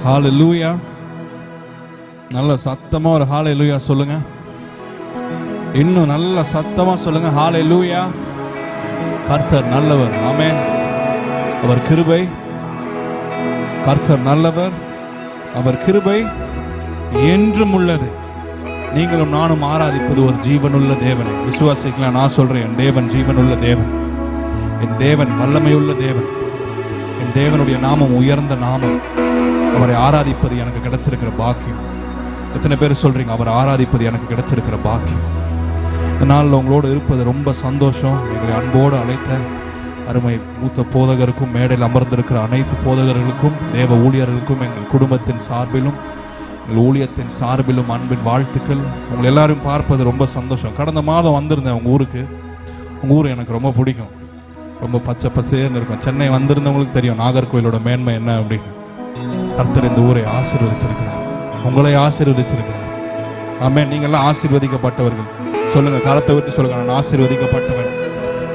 ஹல்லேலூயா. நல்ல சத்தமா ஒரு ஹல்லேலூயா சொல்லுங்க. இன்னும் நல்ல சத்தமா சொல்லுங்க ஹல்லேலூயா. கர்த்தர் நல்லவர். ஆமென். அவர் கிருபை, கர்த்தர் நல்லவர், அவர் கிருபை என்றும் உள்ளது. நீங்களும் நானும் ஆராதிப்பது ஒரு ஜீவனுள்ள தேவனை. விசுவாசிக்கலாம். நான் சொல்றேன், என் தேவன் ஜீவனுள்ள தேவன், என் தேவன் வல்லமையுள்ள தேவன், என் தேவனுடைய நாமம் உயர்ந்த நாமம். அவரை ஆராதிப்பது எனக்கு கிடைச்சிருக்கிற பாக்கியம். எத்தனை பேர் சொல்றீங்க அவரை ஆராதிப்பது எனக்கு கிடைச்சிருக்கிற பாக்கியம்? இந்த நாளில் உங்களோடு இருப்பது ரொம்ப சந்தோஷம். எங்களை அன்போடு அழைத்த அருமை மூத்த போதகருக்கும், மேடையில் அமர்ந்திருக்கிற அனைத்து போதகர்களுக்கும், தேவ ஊழியர்களுக்கும், எங்கள் குடும்பத்தின் சார்பிலும் எங்கள் ஊழியத்தின் சார்பிலும் அன்பின் வாழ்த்துக்கள். உங்களை எல்லாரும் பார்ப்பது ரொம்ப சந்தோஷம். கடந்த மாதம் வந்திருந்தேன் உங்கள் ஊருக்கு. உங்கள் ஊர் எனக்கு ரொம்ப பிடிக்கும். ரொம்ப பச்சை பசேர்னு இருக்கும். சென்னை வந்திருந்தவங்களுக்கு தெரியும் நாகர்கோயிலோட மேன்மை என்ன அப்படின்னு. கர்த்தர் இந்த ஊரை ஆசீர்வதிச்சிருக்கிறார், உங்களை ஆசீர்வதிச்சிருக்கிறார். ஆமென். நீங்கள்லாம் ஆசீர்வதிக்கப்பட்டவர்கள். சொல்லுங்க, கரத்தை விட்டு சொல்லுங்க, நான் ஆசீர்வதிக்கப்பட்டவன்,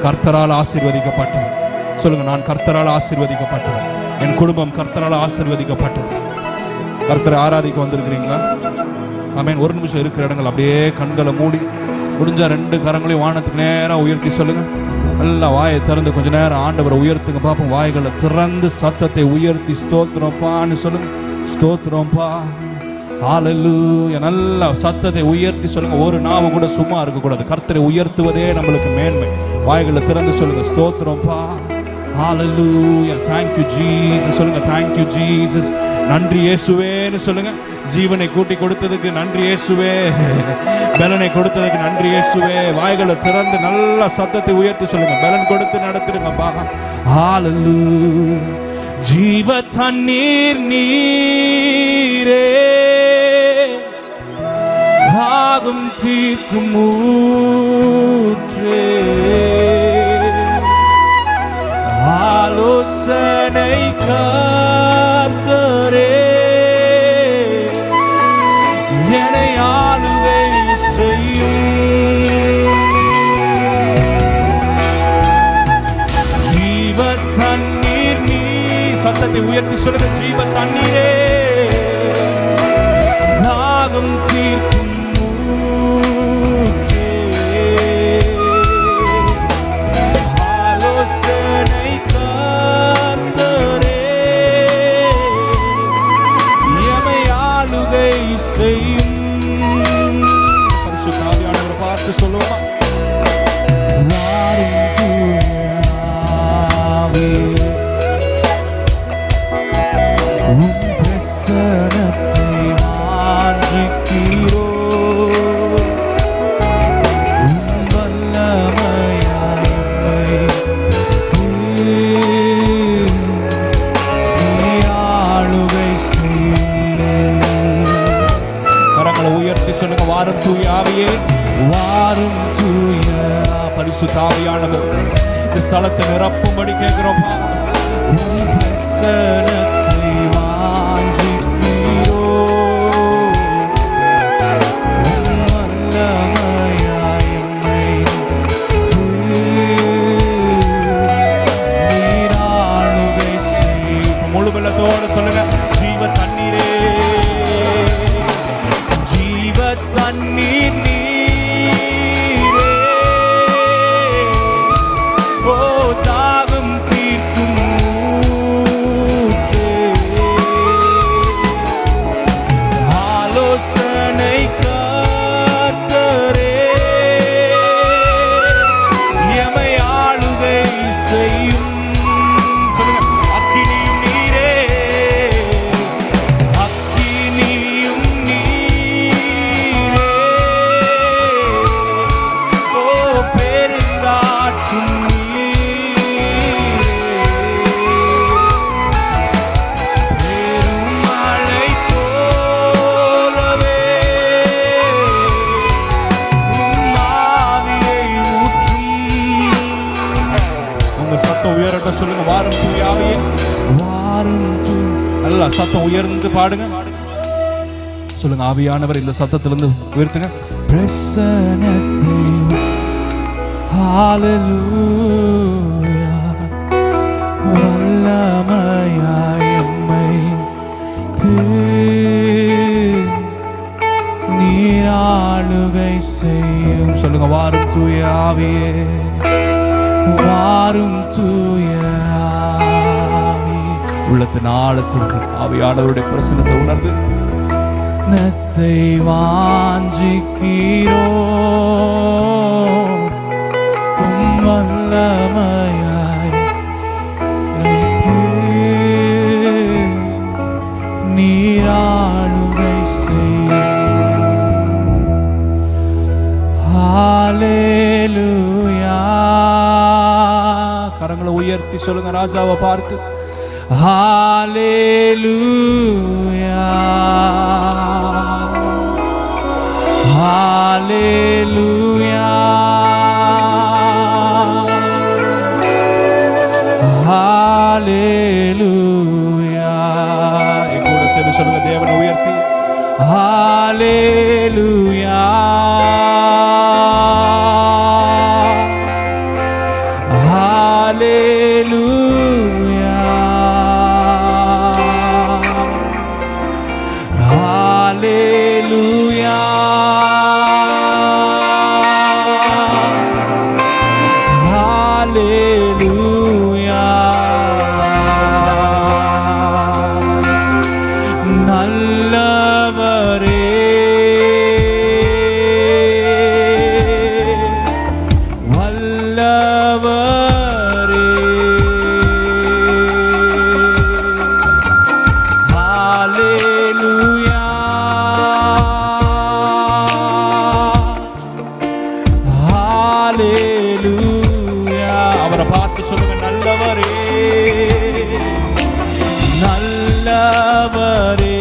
கர்த்தரால் ஆசீர்வதிக்கப்பட்டவன். சொல்லுங்க, நான் கர்த்தரால் ஆசீர்வதிக்கப்பட்டவன், என் குடும்பம் கர்த்தரால் ஆசீர்வதிக்கப்பட்டது. கர்த்தரை ஆராதிக்க வந்திருக்கிறீங்களா? ஆமென். ஒரு நிமிஷம் இருக்கிற இடங்கள் அப்படியே கண்களை மூடி, முடிஞ்ச 2 கரங்களையும் வானத்துக்கு நேரம் உயர்த்தி சொல்லுங்க. நல்லா வாயை திறந்து கொஞ்ச நேரம் ஆண்டவரை உயர்த்துங்க பார்ப்போம். வாய்களை திறந்து சத்தத்தை உயர்த்தி ஸ்தோத்திரம்பான்னு சொல்லுங்க. ஸ்தோத்திரம்பா, ஹல்லேலூயா. நல்லா சத்தத்தை உயர்த்தி சொல்லுங்க. ஒரு நாவு கூட சும்மா இருக்கக்கூடாது. கர்த்தரை உயர்த்துவதே நம்மளுக்கு மேன்மை. வாய்களை திறந்து சொல்லுங்க. ஸ்தோத்திரம்பா, ஹல்லேலூயா. Thank you Jesus சொல்லுங்க. Thank you Jesus. நன்றி இயேசுவேன்னு சொல்லுங்க. ஜீவனை கூட்டி கொடுத்ததுக்கு நன்றி இயேசுவே, பலனை கொடுத்ததுக்கு நன்றி இயேசுவே. வாய்களை திறந்து நல்ல சத்தத்தை உயர்த்தி சொல்லுங்க. பலன் கொடுத்து நடத்துடுங்கப்பா. ஹல்லேலூயா. ஜீவ தண்ணீர் நீரே, தாகம் தீர்க்கும் ஊற்றே, ஆலோசனை கர்த்தரே, என்னை ஆளுகை செய்யும். ஜீவ தண்ணீர் நீ, சத்தத்தை உயர்த்தி சொல்லுங்க. ஜீவ தண்ணீரே, தாகம் தீர்க்கும் ஊற்றே, ஆலோசனை கர்த்தரே, எமை ஆளுகை செய்யும். பரிசுத்த ஆவியானவரை பார்த்து சொல்லுவோமா? வாரும் தூய ஆவி, உம் பிரசன்னத்தை வாஞ்சிக்கிறோ, உம் வல்லமையாய் நீ ஆளுகை செய்யும். கரங்களை உயர்த்தி சொல்லுங்க. வாரும் தூய ஆவியே, வாரும் தூய பரிசுத்த ஆவியானவர் இந்த ஸ்தலத்தை நிரப்பும்படி கேட்கிறோம். உம் பிரசன்னத்தை வாஞ்சிக்கிறோ, உம் வல்லமையாய் என்னை நீர் ஆளுகை செய்யும். முழு வெள்ளத்தோடு சொல்லுங்க. ஜீவ தண்ணீரே, ஜீவ தண்ணீர் நீரே, ஓ தாகம் தீர்க்கும் ஊற்றே, ஆலோசனை கர்த்தரே, எமை ஆளுகை செய்யும். சொல்லுங்க. அக்கினியும் நீரே, அக்கினியும் நீரே, ஓ பெருங்காற்றும் நீரே, பெருமழை போலவே உம் ஆவியை ஊற்றும். உங்க சத்தம் உயரட்ட சொல்லுங்க. வாரும் தூய ஆவியே, வாரும் தூய. நல்லா சத்தம் உயர்ந்து பாடுங்க. சொல்லுங்க. ஆவியானவர் இந்த சத்தத்திலிருந்து உயர்த்துங்க. பிரசன்னத்தை, ஹல்லேலூயா, வல்லமையாய் எம்மை நீர் ஆளுகை செய்யும். சொல்லுங்க, வாரும் தூய ஆவியே, வாரும் தூய ஆவி. உள்ளத்தின் ஆழத்திற்கு ஆவியானவருடைய பிரசன்னத்தை உணர்ந்து நத்தை வாஞ்சிக்கிறோ வல்லமையாய் நீராளுகை செய்யும். ஹல்லேலூயா. கரங்களை உயர்த்தி சொல்லுங்க ராஜாவை பார்த்து, ஹல்லேலூயா ஹல்லேலூயா ஹல்லேலூயா. கூட சேர்ந்து சொல்லுங்க, தேவனை உயர்த்தி ஹல்லேலூயா ஹல்லேலூயா ஹல்லேலூயா ஹல்லேலூயா. நல்லவரே, வல்லவரே, ஹல்லேலூயா ஹல்லேலூயா. அவரை பார்த்து சொல்லுங்க, நல்லவரே, நல்லவரே,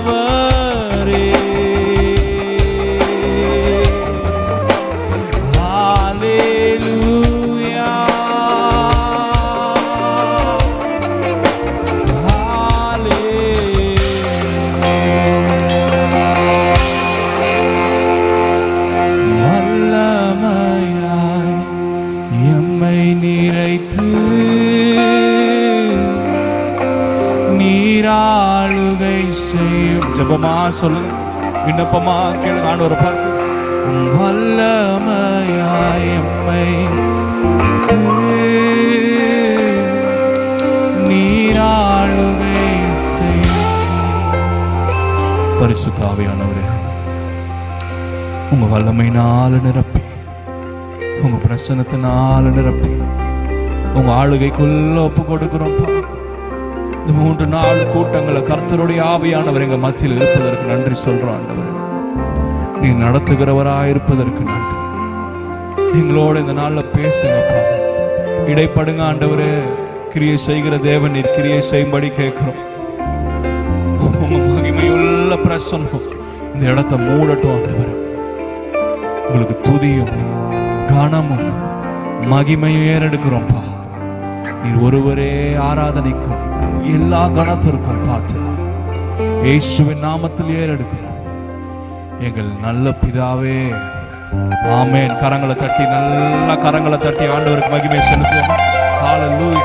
வல்லவரே, ஹல்லேலூயா வல்லமையாய் எம்மை நிறைத்து நீராளுகை செய்யும். ஜெபமா சொல்லுங்க, விண்ணப்பமா கேளுங்க ஆண்டவரை பார்த்து, வல்லமையாய் எம்மை நீராளுகை செய்யும். பரிசுத்த ஆவியானவரே, உங்க வல்லமையினால நிரப்பி, உங்க பிரசன்னத்தினால நிரப்பி, உங்க ஆளுகைக்குள்ள ஒப்பு கொடுக்கிறோம்ப்பா. இந்த 3 நாள் கூட்டங்களை கர்த்தருடைய ஆவியானவர் எங்க மத்தியில் இருப்பதற்கு நன்றி சொல்றோம் ஆண்டவர். நீ நடத்துகிறவராயிருப்பதற்கு நன்றி. எங்களோட இந்த நாள்ல பேசுங்கப்பா, இடைப்படுங்க ஆண்டவரே. கிரியை செய்கிற தேவன் நீர் கிரியை செய்யும்படி கேட்கிறோம். உங்க மகிமையுள்ள பிரசன்னம் இந்த இடத்தை மூடட்டும் ஆண்டவர். உங்களுக்கு துதியும் கனமும் மகிமையும் ஏறெடுக்கிறோம்ப்பா. நீர் ஒருவரே ஆராதனைக்கும் எல்லா கணத்திற்கும் பார்த்து இயேசுவின் நாமத்தில் ஏறெடுக்கிறோம் எங்கள் நல்ல பிதாவே, ஆமென். கரங்களை தட்டி, நல்ல கரங்களை தட்டி ஆண்டவருக்கு மகிமை செலுத்துவோம். ஹல்லேலூயா.